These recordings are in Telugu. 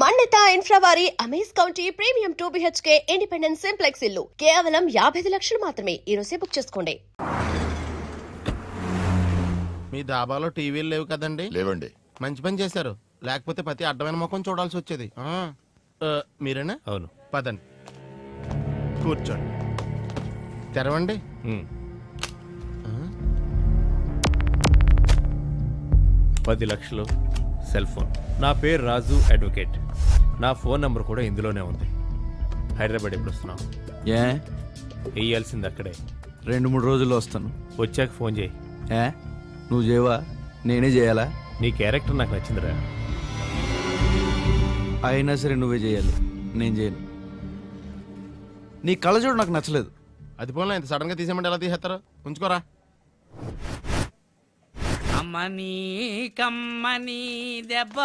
మన్నిత ఇన్ఫ్రా వారి amaze county premium 2 BHK independent simplex ఇల్లు కేవలం 55 లక్షలు మాత్రమే. ఈ రోజే బుక్ చేసుకోండి. మీ డాబాలో టీవీలు లేవు కదండి? లేవండి. మంచి పని చేశారు, లేకపోతే ప్రతి అడ్డమైన ముఖం చూడాల్సి వచ్చేది. మీరేనా? అవును. పదండి, కూర్చోండి. తెరవండి. 10 లక్షలు, సెల్ ఫోన్. నా పేరు రాజు అడ్వకేట్. నా ఫోన్ నంబర్ కూడా ఇందులోనే ఉంది. హైదరాబాద్ ఎప్పుడు వస్తున్నావు? ఏ వేయాల్సింది అక్కడే. 2-3 రోజుల్లో వస్తాను. వచ్చాక ఫోన్ చేయి. ఏ నువ్వు చేయవా? నేనే చేయాలా? నీ క్యారెక్టర్ నాకు నచ్చిందిరా. అయినా సరే నువ్వే చేయాలి, నేను చేయను. నీ కళ్ళజోడు నాకు నచ్చలేదు. అది పోలే, ఇంత సడన్ గా తీసేయమంటే ఎలా తీసేస్తారు? ఉంచుకోరా. అమ్మని కమ్మని దెబ్బ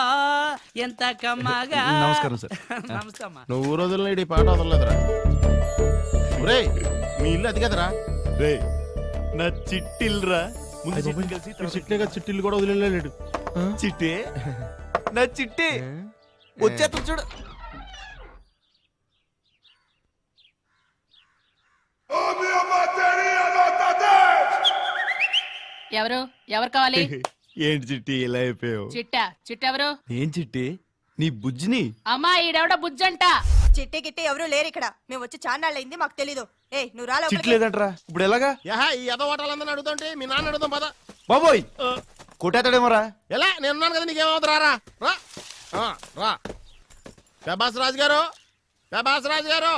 ఎంత కమ్మగా. నమస్కారం సార్. నమస్తే అమ్మా. నువ్వు రోజుల్లో ఈ పాట వదలలేదురా. ఒరేయ్, మీ ఇల్లు అది కదరా? రే నా చిట్టిల్రా. చిట్టిగా చిట్టిల్లు కూడా వదిలేలేడు. చిట్టే నా చిట్టే వచ్చేస్తా చూడు. ఎవరు కావాలి? ఏంటి చిట్టి ఇలా అయిపోయావు? చిట్టెవరు? ఏం చిట్టి? నీ బుజ్జిని. అమ్మా ఈడెవడ బుజ్జంట. చిట్టి గిట్టి ఎవరు లేరు ఇక్కడ. మేము వచ్చి చాన్నాళ్ళైంది, మాకు తెలీదు. ఏ నువ్వు రాలే. చిట్టి లేదంటరా, ఇప్పుడు ఎలాగా? ఈ ఎదో ఓటాలందరినీ అడుగుతుంటే మీ నాన్న అడుగుతాం పద. బాబోయ్ కొట్టేతాడేమోరా. ఎలా? నేనున్నాను కదా, నీకేమవుతుంది? రా రా. ప్రభాస్ రాజు గారు, ప్రభాస్ రాజు గారు.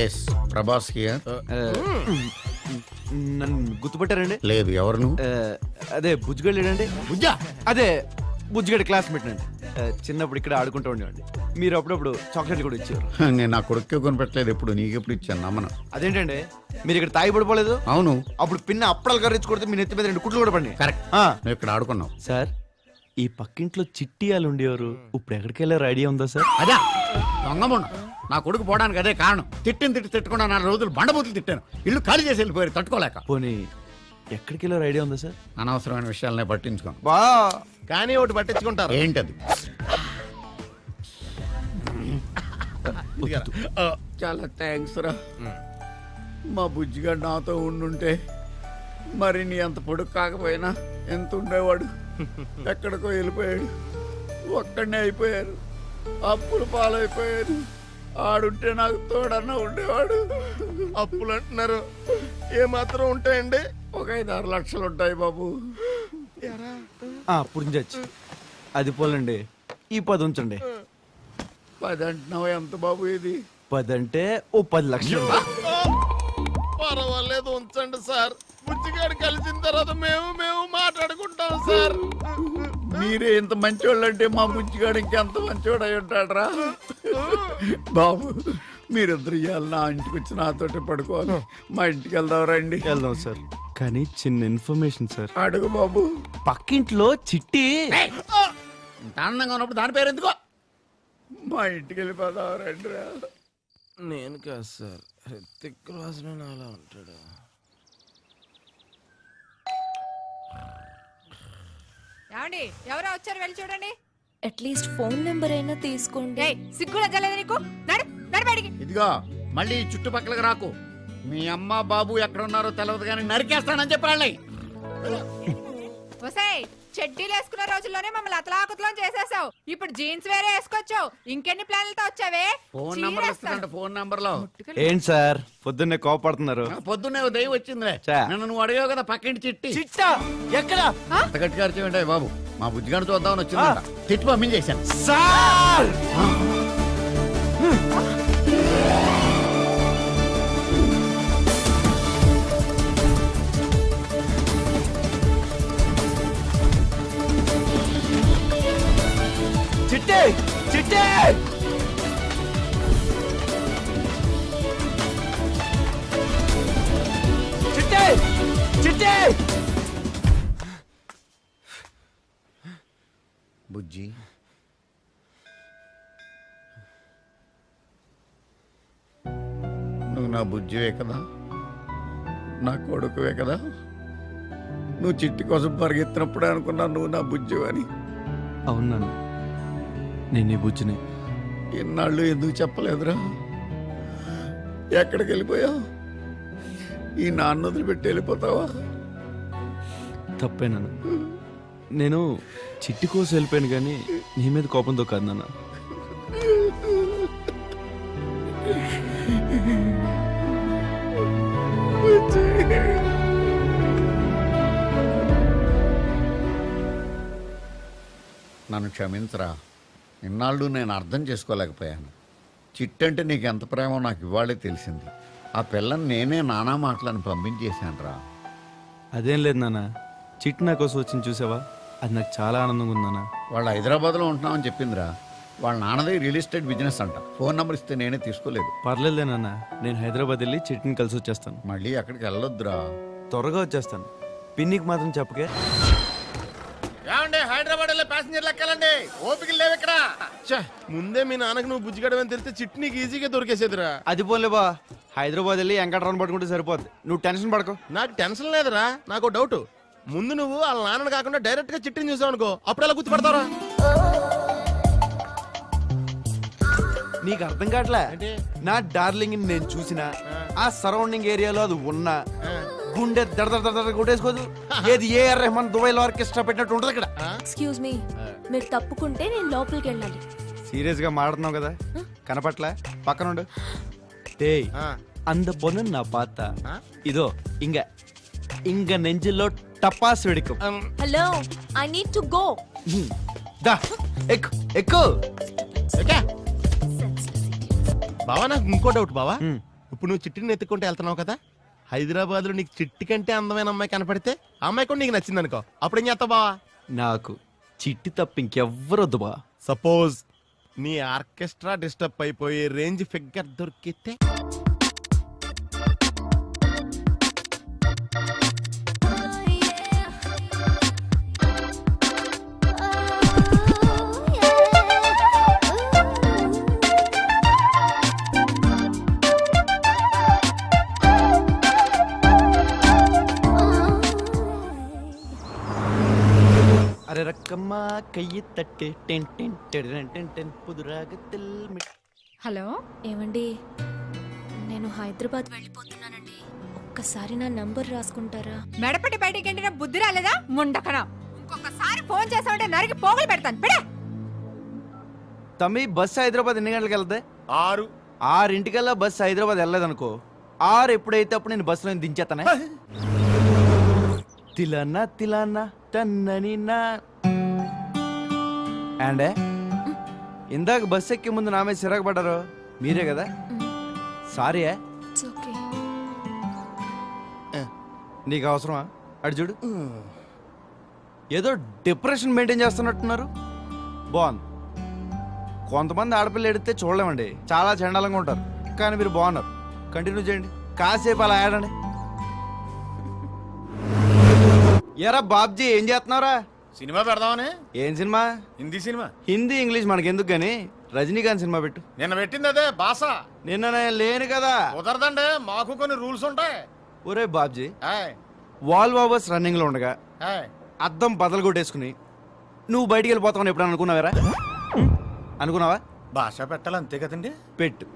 Yes, Prabhas here. నన్ను గుర్తుపట్టారండి? లేదు, ఎవరు నువ్వు? అదే బుజ్జిగడు లేడండి. బుజ్జా? అదే బుజ్జిగడి క్లాస్మేట్ అండి. చిన్నప్పుడు ఇక్కడ ఆడుకుంటూ ఉండేవాడి. మీరు అప్పుడప్పుడు చాక్లెట్లు కూడా ఇచ్చేవారు. నేను నా కొడుకు కొనిపెట్టలేదు, ఎప్పుడు నీకెప్పుడు ఇచ్చాను నమ్మను. అదేంటండి మీరు ఇక్కడ తాగి పడిపోలేదు? అవును. అప్పుడు పిన్న అప్పడాలు కర్రీ కొడితే మీ నెత్తి మీద 2 కుట్లు కూడా పడినాయి. కరెక్ట్. నువ్వు ఇక్కడ ఆడుకున్నావు. సార్ ఈ పక్కింట్లో చిట్టియాలు ఉండేవారు, ఇప్పుడు ఎక్కడికి వెళ్ళారు ఐడియా ఉందా సార్? అదా దొంగముండ. నా కొడుకు పోవడానికి అదే కారణం. తిట్టకుండా 4 రోజులు బండబూతులు తిట్టాను. ఇల్లు ఖాళీ చేసి వెళ్ళిపోయారు తట్టుకోలేక. పోనీ ఎక్కడికి వెళ్ళారు ఐడియా ఉందా సార్? అనవసరమైన విషయాలనే పట్టించుకోను. బా కానీ ఒకటి పట్టించుకుంటారు. ఏంటది? చాలా థ్యాంక్స్ రా. మా బుజ్జిగాడు నాతో ఉండుంటే మరి నీ అంత పొడుగు కాకపోయినా ఎంత ఉండేవాడు. ఎక్కడికో వెళ్ళిపోయాడు. ఒక్కడనే అయిపోయారు. అప్పులు పాలైపోయారు. ఆడుంటే నాకు తోడన్నా ఉండేవాడు. అప్పులు అంటున్నారు, ఏమాత్రం ఉంటాయండి? ఒక 5-6 లక్షలు ఉంటాయి బాబు. పురించచ్చు. అది పోలండి, ఈ 10 ఉంచండి. 10 అంటున్నావు, ఎంత బాబు ఇది? 10 అంటే ఓ 10 లక్షలు. పర్వాలేదు, ఉంచండి సార్. బుజ్జిగాడు కలిసిన తర్వాత మేము మాట్లాడుకుంటాం సార్. మీరే ఇంత మంచివాళ్ళు అంటే మా బుజ్జిగాడు ఇంకెంత మంచివాడు అయి ఉంటాడరా బాబు. మీరిద్దరు ఇవాళ నా ఇంటికి వచ్చి నాతోటి పడుకోవాలి. మా ఇంటికి వెళ్దాం రండి. వెళ్దాం సార్, కానీ చిన్న ఇన్ఫర్మేషన్ సార్. అడుగు బాబు. పక్కింట్లో చిట్టి. ఇంత ఆనందంగా ఉన్నప్పుడు దాని పేరు ఎందుకో. మా ఇంటికి వెళ్ళిపోదాం రండి రా. నేను కాదు సార్, హృతిక్ రోషన్ అలా ఉంటాడు. ఏమండి ఎవరో వచ్చారు, వెళ్ళి చూడండి. అట్లీస్ట్ ఫోన్ నెంబర్ అయినా తీసుకోండి. సిగ్గులో జలేదు నీకు. నడు నడు బయటికి. ఇదిగో మళ్ళీ చుట్టుపక్కలకు రాకు. మీ అమ్మ బాబు ఎక్కడ ఉన్నారో తెలియదు కానీ నరికేస్తానని చెప్పాలి. ఒసేయ్, చెడ్డీలు వేసుకున్న రోజుల్లోనే మమ్మల్ని అతలాకుతలం చేసేసావు. ఇప్పుడు జీన్స్ వేరే వేసుకొచ్చావు. ఇంకెన్ని ప్లాన్లతో వచ్చావే? ఫోన్ నంబర్ వస్తుందంట. ఫోన్ నంబర్ లో ఏంటి సార్ పొద్దున్నే కోపడుతున్నారు? పొద్దున్నే దయ్యం వచ్చిందిలే. చా. నన్ను నువ్వు అడిగావు కదా పక్కింటి చిట్టి. చిట్టా ఎక్కడ? అంత గట్టిగా అరిచేయండి బాబు. మా బుజ్జిగాడు చూద్దామని వచ్చిందంట. తిట్టి పంపించేశాను సార్. చిట్టే చిట్టే చిట్టే చిట్టే. బుజ్జి, నువ్వు నా బుజ్జివే కదా, నా కొడుకువే కదా. నువ్వు చిట్టి కోసం పరిగెత్తినప్పుడే అనుకున్నా నువ్వు నా బుజ్జివని. అవును నాన్న, నేను నీ బుజ్జిని. ఇన్నాళ్ళు ఎందుకు చెప్పలేదురా? ఎక్కడికి వెళ్ళిపోయావు? ఈ నాన్న వదిలిపెట్టి వెళ్ళిపోతావా? తప్పే నాన్న. నేను చిట్టి కోసం వెళ్ళిపోయాను కానీ నీ మీద కోపంతో కాదు నాన్న. నన్ను క్షమించరా. ఇన్నాళ్ళు నేను అర్థం చేసుకోలేకపోయాను. చిట్టంటే నీకు ఎంత ప్రేమో నాకు ఇవాళే తెలిసింది. ఆ పిల్లని నేనే నానా మాటలను పంపించేశాను రా. అదేం లేదు నాన్న, చిట్టి నా కోసం వచ్చింది చూసావా, అది నాకు చాలా ఆనందంగా ఉంది నాన్న. వాళ్ళు హైదరాబాద్లో ఉంటున్నామని చెప్పిందిరా. వాళ్ళ నాన్నదే రియల్ ఎస్టేట్ బిజినెస్ అంట. ఫోన్ నెంబర్ ఇస్తే నేనే తీసుకోలేదు. పర్లేదులే నాన్న, నేను హైదరాబాద్ వెళ్ళి చిట్టిని కలిసి వచ్చేస్తాను. మళ్ళీ అక్కడికి వెళ్ళొద్దురా. త్వరగా వచ్చేస్తాను. పిన్నికి మాత్రం చెప్పకే. ఏమండి హైదరాబాద్ వెళ్ళే ప్యాసింజర్లు ఎక్కాలండి. ఓపిక లేవు ఇక్కడ. ఛే, ముందే మీ నాన్నకు నువ్వు బుజ్జిగడమని తెలిస్తే చిట్టి నీకు ఈజీగా దొరికేసేదిరా. అది పోలే బా, హైదరాబాద్ వెళ్ళి వెంకటరావు పట్టుకుంటే సరిపోద్ది. నువ్వు టెన్షన్ పడకు. నాకు టెన్షన్ లేదురా. నాకు డౌట్. ముందు నువ్వు వాళ్ళ నాన్నని కాకుండా డైరెక్ట్ గా చిట్టిని చూసావు అనుకో, అప్పుడు ఎలా గుర్తుపడతారా? నీకు అర్థం కావట్లే. ఏంటి? నా డార్లింగ్ నేను చూసిన ఆ సరౌండింగ్ ఏరియాలో అది ఉన్నా గుండె దడ దడ దడ కొట్టేసుకోదు. ఏది ఏఆర్ రెహమాన్ దుబాయ్ లో ఆర్కెస్ట్రా పెట్టినట్టు ఉంటుంది ఇక్కడ. ఎక్స్క్యూజ్ మీ, మీరు తప్పుకుంటే నేను లోపలికి వెళ్ళాలి. సీరియస్ గా మాట్లాడుతున్నావు కదా, కనపట్లే. పక్కనుండు. டேய் அந்த பொண்ணு நான் பார்த்தா இதோ இங்க இங்க நெஞ்சிலோ டப்பாஸ் வெடிக்கும். Hello, I need to go. దా ఎక్కు ఎక్కు. బావా నాకు ఇంకో డౌట్ బావా. ఇప్పుడు నువ్వు చిట్టిని ఎత్తుకుంటే వెళ్తున్నావు కదా, హైదరాబాద్ లో నీకు చిట్టి కంటే అందమైన అమ్మాయి కనపడితే ఆ అమ్మాయి కూడా నీకు నచ్చింది అనుకో, అప్పుడు ఏం చేస్తావు బావా? నాకు చిట్టి తప్ప ఇంకెవ్వరొద్దు బా. సపోజ్ నీ ఆర్కెస్ట్రా డిస్టర్బ్ అయిపోయి రేంజ్ ఫిగర్ దొరికితే అరే రక్కమ్మ కయ్యి తట్టే ten ten ten ten ten పుదురాగతిల్. హలో, ఏమండి, నేను హైదరాబాద్ వెళ్ళిపోతున్నానండి. ఒక్కసారి నా నంబర్ రాసుకుంటారా? మెడపట్టి బయటికి ఎండిన బుద్ధి రాలేదా ముండకన? ఇంకొకసారి ఫోన్ చేసావంటే నరికి పోగులు పెడతాను. పెడే. తమ్మి బస్సు హైదరాబాద్ ఎన్ని గంటలకు వెళ్తాయి? 6. 6:00 బస్సు హైదరాబాద్ వెళ్ళలేదనుకో, 6 ఎప్పుడైతే అప్పుడు నేను బస్సులో దించేస్తానే. తిలన్నా తిలన్నా తన్నని నా. అండే ఇందాక బస్ ఎక్కే ముందు నా మీద చిరాకు పడ్డారు మీరే కదా. సారీ. It's okay. నీకు అవసరమా? అడు చూడు, ఏదో డిప్రెషన్ మెయింటైన్ చేస్తున్నట్టున్నారు. బాగుంది. కొంతమంది ఆడపిల్ల ఎడితే చూడలేమండి, చాలా చండాలంగా ఉంటారు. కానీ మీరు బాగున్నారు. కంటిన్యూ చేయండి, కాసేపు అలా ఆడండి. ఏరా బాబ్జీ, ఏం చేస్తున్నావురా? సినిమా పెడదామని. ఏం cinema? Hindi cinema. Hindi English మనకెందుకు గానీ రజనీకాంత్ సినిమా పెట్టు. నిన్న పెట్టింది అదే భాష. నిన్న నేను లేను కదా. కుదరదండి, మాకు కొన్ని రూల్స్ ఉంటాయి. ఒరే బాబ్జీ, వాల్ వాబర్స్ రన్నింగ్ లో ఉండగా అద్దం బదలు కొట్టేసుకుని నువ్వు బయటికి వెళ్ళిపోతావని ఎప్పుడు అనుకున్నావారా? అనుకున్నావా? భాష పెట్టాలి అంతే కదండి. పెట్టు.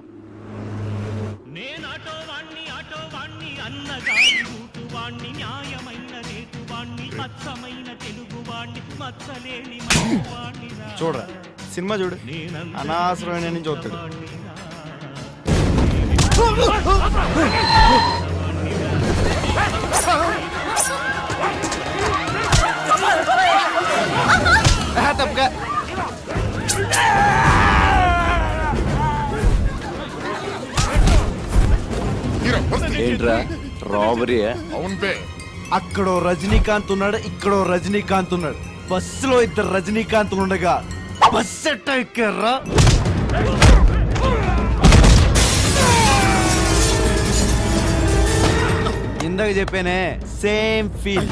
నేను ఆటో వాణ్ణి అన్నగారి ఊటు వాణ్ణి న్యాయమైన రేటు వాణ్ణి అచ్చమైన తెలుగు వాణ్ణి మచ్చలేని వాణ్ణి. చూడరా సినిమా చూడు, అనవసరమైన నుంచి చూస్తాడు. తప్పగా ఏంట్రా రాబరీ? అక్కడో రజనీకాంత్ ఉన్నాడు, ఇక్కడో రజనీకాంత్ ఉన్నాడు. బస్సులో 2 రజనీకాంత్లు ఉండగా బస్సు ఎట్టా ఎక్కారా? ఇందాక చెప్పానే, సేమ్ ఫీల్.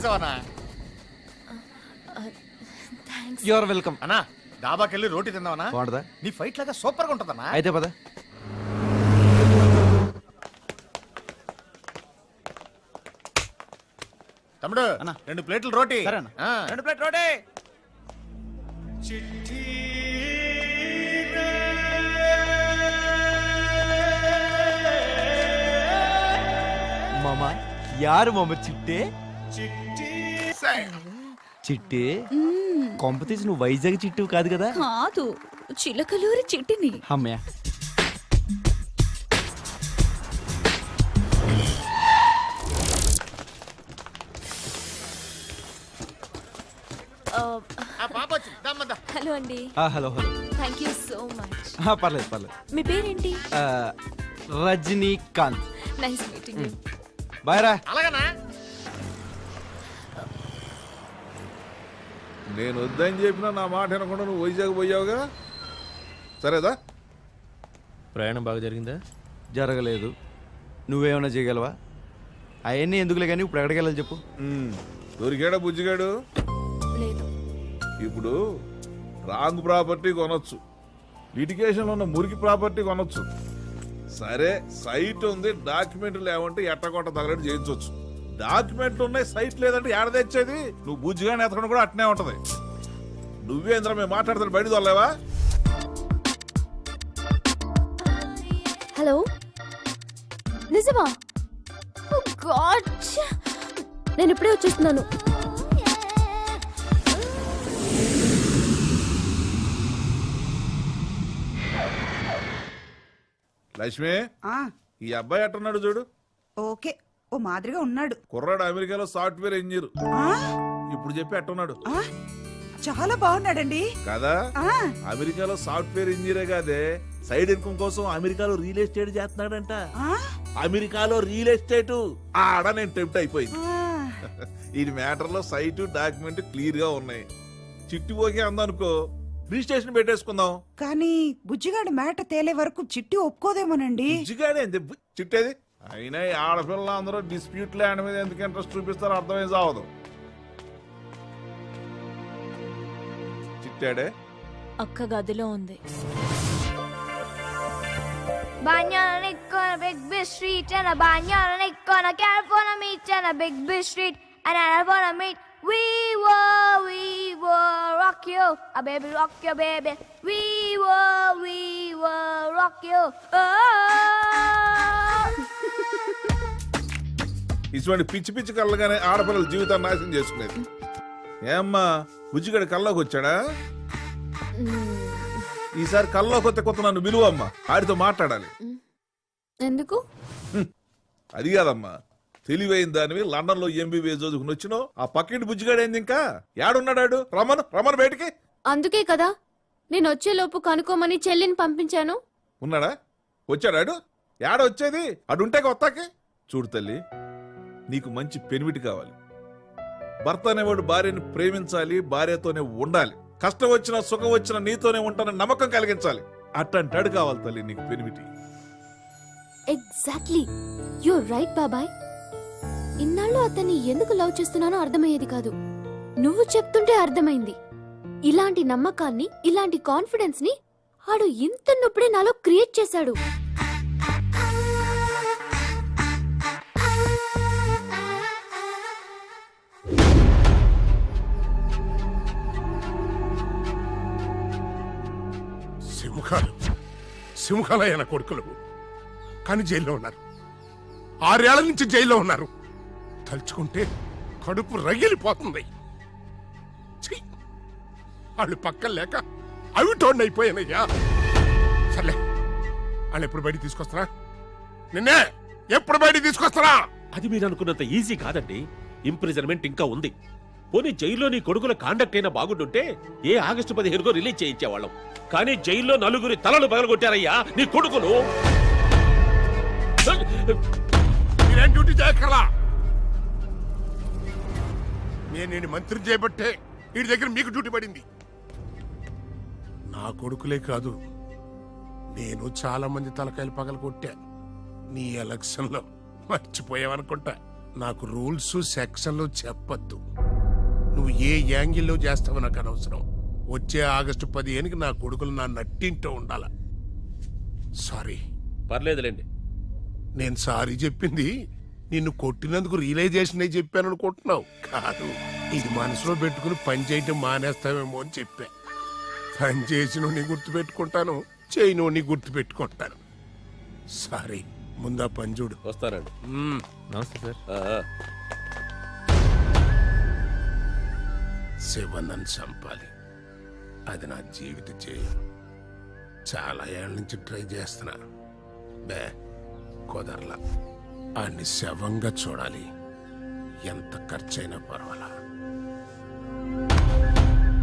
చేసావనా? You are welcome. అన్నా డాబాకెళ్ళి రోటీ తిందావనా? బాగుంటుందా? నీ ఫైట్ లాగా సూపర్ గా ఉంటదన్నా. అయితే పద. తమ్ముడు అన్నా. 2 ప్లేట్లు రోటీ. సరే అన్న. 2 ప్లేట్ రోటీ. మామ యారు మామ చిట్టే? చిట్టే కొంపతీసి నువ్వు వైజాగ్ చిట్టు కాదు కదా? కాదు, చిలకలూరి చిట్టిని. అమ్మయ్య. ఆ పాప వచ్చింది. దమ్మదా. హలో అండి. Hello hello. Thank you so much. పర్లేదు పర్లేదు. మీ పేరేంటి? Rajinikanth. Nice meeting you. Bye రా. అలాగనా? నేను వద్దని చెప్పినా నా మాట వినకుండా నువ్వు వైజాగ్ పోయావుగా. సరేదా? ప్రయాణం బాగా జరిగిందా? జరగలేదు. నువ్వేమైనా చేయగలవా? అవన్నీ ఎందుకులే కానీ ఇప్పుడు ఎక్కడికి వెళ్ళాలి చెప్పు. దొరికాడా బుజ్జిగాడు? లేదు. ఇప్పుడు రాంగ్ ప్రాపర్టీ కొనొచ్చు, లిటిగేషన్ ఉన్న మురికి ప్రాపర్టీ కొనొచ్చు. సరే సైట్ ఉంది, డాక్యుమెంట్లు లేవంటే ఎట్టకొట్ట తగలట్టు చేయించవచ్చు. డాక్యుమెంట్లు ఉన్నాయి, సైట్ లేదంటే ఏడ తెచ్చేది? నువ్వు బుజ్జిగాని ఎత్తడం కూడా అట్నే ఉంటది. నువ్వే ఇంద్ర మేము మాట్లాడుతున్న బయట తోలేవా? హలో, నిజమా? ఓ గాడ్, నేను ఇప్పుడే వచ్చేస్తున్నాను. లక్ష్మి, ఈ అబ్బాయి ఎట్టున్నాడు చూడు. ఓకే, ఓ మాదిరిగా ఉన్నాడు. కుర్రాడు అమెరికాలో సాఫ్ట్వేర్ ఇంజనీర్. ఇప్పుడు చెప్పి ఎట్టున్నాడు? చాలా బాగున్నాడండి కదా. అమెరికాలో సాఫ్ట్వేర్ ఇంజనీరే కాదే, సైడ్ ఇన్కమ్ కోసం అమెరికాలో రియల్ ఎస్టేట్ చేస్తున్నాడంట. అమెరికాలో రియల్ ఎస్టేట్ ఆడ నేను టెంప్ట్ అయిపోయింది. ఈ మ్యాటర్ లో సైట్ డాక్యుమెంట్ క్లియర్ గా ఉన్నాయి. చిట్టి పోకే అందనుకో, రిజిస్ట్రేషన్ పెట్టేసుకుందాం. కానీ బుజ్జిగాడి మేట తేలే వరకు చిట్టి ఒప్పుకోదేమోనండి. బుజ్జిగాడే చిట్టేది. అయినా ఈ ఆడపిల్ల అందరూ డిస్ప్యూట్ ల్యాండ్ మీద ఎందుకు ఇంట్రెస్ట్ చూపిస్తారో అర్థమే సావదు. చిట్టాడే అక్క గదిలో ఉంది. Banana on a big big street and a banana on a California meet and a big big street and I wanna meet. We will rock you, a baby rock you baby. We will rock you. Oh. ఇటువంటి పిచ్చి పిచ్చి కళ్ళగానే ఆడపిల్లల జీవితాన్ని నాశనం చేసుకునేది. ఏమ్మా బుజ్జిగడి కల్లోకి వచ్చాడా? ఈసారి కల్లోకి వస్తే కొత్త నన్ను విలువమ్మా, ఆడితో మాట్లాడాలి. ఎందుకు? అది కాదమ్మా, తెలివైన దానివి లండన్ లో ఎంబీబీఎస్ చదువుకుని వచ్చినావు. ఆ పక్కింటి బుజ్జిగాడేంది ఇంకా ఏడున్నాడు? రమ్మను బయటికి. అందుకే కదా నేను వచ్చే లోపు కనుక్కోమని చెల్లిని పంపించాను. ఉన్నాడా? వచ్చాడాడు? ఏడ వచ్చేది? అడుంటే కొత్తకి. చూడు తల్లి, నీకు మంచి పెనిమిటి కావాలి. భర్త అనేవాడు భార్యని ప్రేమించాలి, భార్యతోనే ఉండాలి. కష్టం వచ్చినా సుఖం వచ్చినా నీతోనే ఉంటానని నమ్మకం కలిగించాలి. అట్టంటాడు కావాలి తల్లి నీకు పెనిమిటి. ఎగ్జాక్ట్లీ, యూర్ రైట్ బాబాయ్. ఇన్నాళ్ళు అతన్ని ఎందుకు లవ్ చేస్తున్నానో అర్థమయ్యేది కాదు. నువ్వు చెప్తుంటే అర్థమైంది. ఇలాంటి నమ్మకాన్ని, ఇలాంటి కాన్ఫిడెన్స్ ని ఆడు ఇంత నొప్పుడే నాలో క్రియేట్ చేశాడు. సింహాలైన కొడుకులు కానీ జైల్లో ఉన్నారు. 6 ఏళ్ల నుంచి జైల్లో ఉన్నారు. తలుచుకుంటే కడుపు రగిలిపోతుంది. వాళ్ళు పక్కన లేక అవి టోన్ అయిపోయానయ్యా. సర్లే, వాళ్ళు ఎప్పుడు బయటికి తీసుకొస్తారా? నిన్నే ఎప్పుడు బయటికి తీసుకొస్తారా? అది మీరు అనుకున్నంత ఈజీ కాదండి. ఇంప్రిజన్మెంట్ ఇంకా ఉంది. పోనీ జైల్లో నీ కొడుకుల కాండక్ట్ అయినా బాగుంటుంటే ఏ ఆగస్టు 15 రిలీజ్ చేయించేవాళ్ళం. కానీ జైల్లో 4 తలలు పగలగొట్టారయ్యా నీ కొడుకులు. మీరేం డ్యూటీ చేయక్కర్లా. నేను మంత్రి చేయబట్టే వీడి దగ్గర మీకు డ్యూటీ పడింది. నా కొడుకులే కాదు, నేను చాలా మంది తలకాయలు పగలగొట్టా నీ ఎలక్షన్ లో. మర్చిపోయావనుకుంటా. నాకు రూల్స్ సెక్షన్లు చెప్పద్దు. నువ్వు ఏ యాంగిల్లో చేస్తావో నాకు అనవసరం. వచ్చే ఆగస్టు 15కి నా కొడుకులు నా నట్టింటో ఉండాల. సారీ. పర్లేదులేండి. నేను సారీ చెప్పింది నిన్ను కొట్టినందుకు రియలైజేషన్ అయి చెప్పాను అనుకుంటున్నావు కాదు. ఇది మనసులో పెట్టుకుని పని చేయటం మానేస్తావేమో అని చెప్పా. పని చేసినోని గుర్తు పెట్టుకుంటాను, చేయనోని గుర్తు పెట్టుకుంటాను. సారీ. ముందా పని చూడు. వస్తానండి. నమస్తే సార్. శివన్నని చంపాలి. అది నా జీవిత చేయం. చాలా ఏళ్ళ నుంచి ట్రై చేస్తున్నా. బే కుదరలా. అన్ని శవంగా చూడాలి. ఎంత ఖర్చైనా పర్వాలా.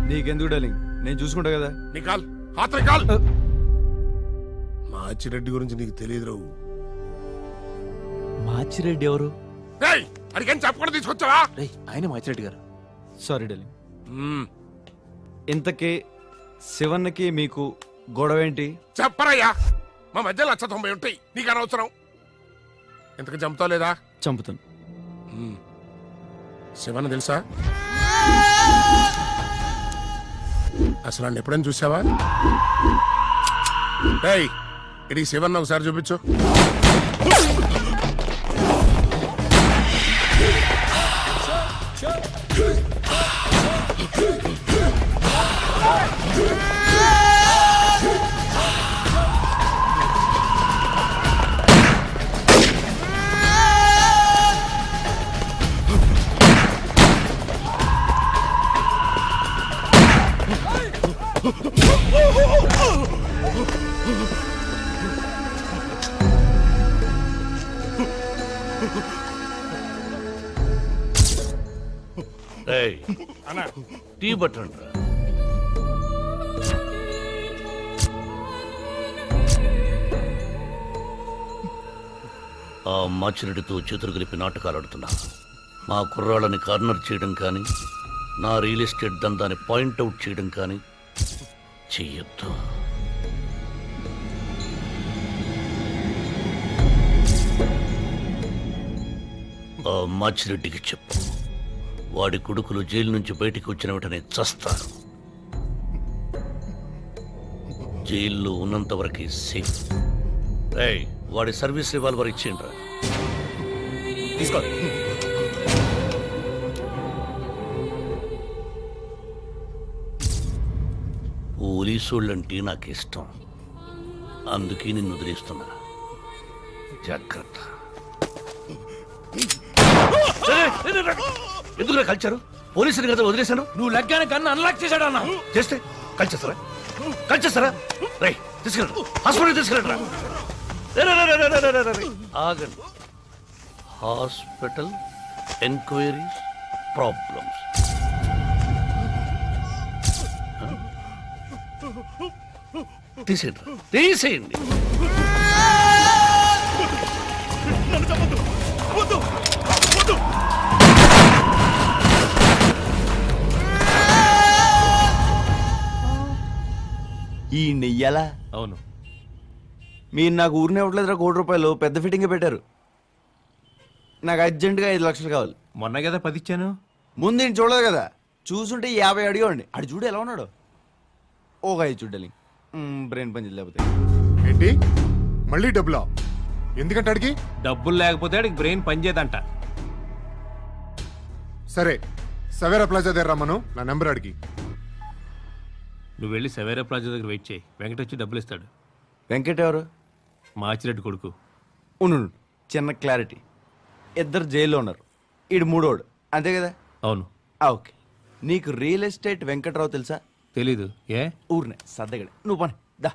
నీకెందుకు డార్లింగ్, నేను చూసుకుంటా కదా. నికాల్ హాత్రే కాల్. మాచిరెడ్డి గురించి నీకు తెలియదు రావు. మాచిరెడ్డి ఎవరు? అడిగని చెప్పకుండా తీసుకొచ్చావా? ఆయన మాచిరెడ్డి గారు. Sorry darling. ఇంతకీ శివన్నకి మీకు గొడవ ఏంటి? చెప్పరయ్యా. మా మధ్య 190 ఉంటాయి. నీకు అనవసరం. ఇంతకు చంపుతావు లేదా? చంపుతాను. శివన్న తెలుసా? అసలు నన్ను ఎప్పుడైనా చూసావా? ఇడికి శివన్న ఒకసారి చూపించు. టీ పట్టండి. ఆ మాచిరెడ్డితో చేతులు కలిపి నాటకాలు ఆడుతున్నా. మా కుర్రాళ్ళని కార్నర్ చేయడం కానీ, నా రియల్ ఎస్టేట్ దందాన్ని పాయింట్అవుట్ చేయడం కానీ చెయ్యొద్దు. ఆ మాచిరెడ్డికి చెప్పు, వాడి కొడుకులు జైలు నుంచి బయటికి వచ్చిన వెంటనే చస్తారు. జైల్లో ఉన్నంత వరకే సేఫ్. వాడి సర్వీస్ రివాల్వర్ ఇచ్చేయండి రా. తీసుకో. పోలీసోళ్ళంటే నాకు ఇష్టం, అందుకే నిన్ను వదిలేస్తున్నా. జాగ్రత్త. ఎందుకు కలిచారు? పోలీసులు కదా వదిలేశాను. నువ్వు లగ్గానే గన్ను అన్లాక్ చేశాడు అన్న. చేస్తే కలిచేస్తారా? కలిచేస్తారా? రై తీసుకెళ్ళండి, హాస్పిటల్ తీసుకెళ్ళండి. ఆగండి. Hospital enquiries problems. తీసేయండి, తీసేయండి. ఈ నెయ్యాలా? అవును. మీరు నాకు ఊరినే ఇవ్వట్లేదురా. ₹1,00,00,000 పెద్ద ఫిట్టింగ్ పెట్టారు. నాకు అర్జెంటుగా 5 లక్షలు కావాలి. మొన్న కదా 10 ఇచ్చాను. ముందు నేను చూడలేదు కదా, చూసుంటే 50 అడిగండి. అడు చూడు ఎలా ఉన్నాడు. ఒక 5 చూడాలి. బ్రెయిన్ పని లేకపోతే ఏంటి మళ్ళీ డబ్బులా? ఎందుకంటే అడిగి డబ్బులు లేకపోతే అడిగి బ్రెయిన్ పనిచేయదంట. సరే సవేరా ప్లాజా దగ్గర రమ్మను, నా నెంబర్ అడిగి. నువ్వు వెళ్ళి సవేరా ప్లాజా దగ్గర వెయిట్ చేయి. వెంకట వచ్చి డబ్బులు ఇస్తాడు. వెంకట్ ఎవరు? మాచిరెడ్డి కొడుకు. ఉండు, చిన్న క్లారిటీ. ఇద్దరు జైల్లో ఉన్నారు. ఈడు మూడోడు అంతే కదా? అవును. ఓకే. నీకు రియల్ ఎస్టేట్ వెంకట్రావు తెలుసా? తెలీదు. ఏ? ఊరినే సర్దగడే. నువ్వు పని దా.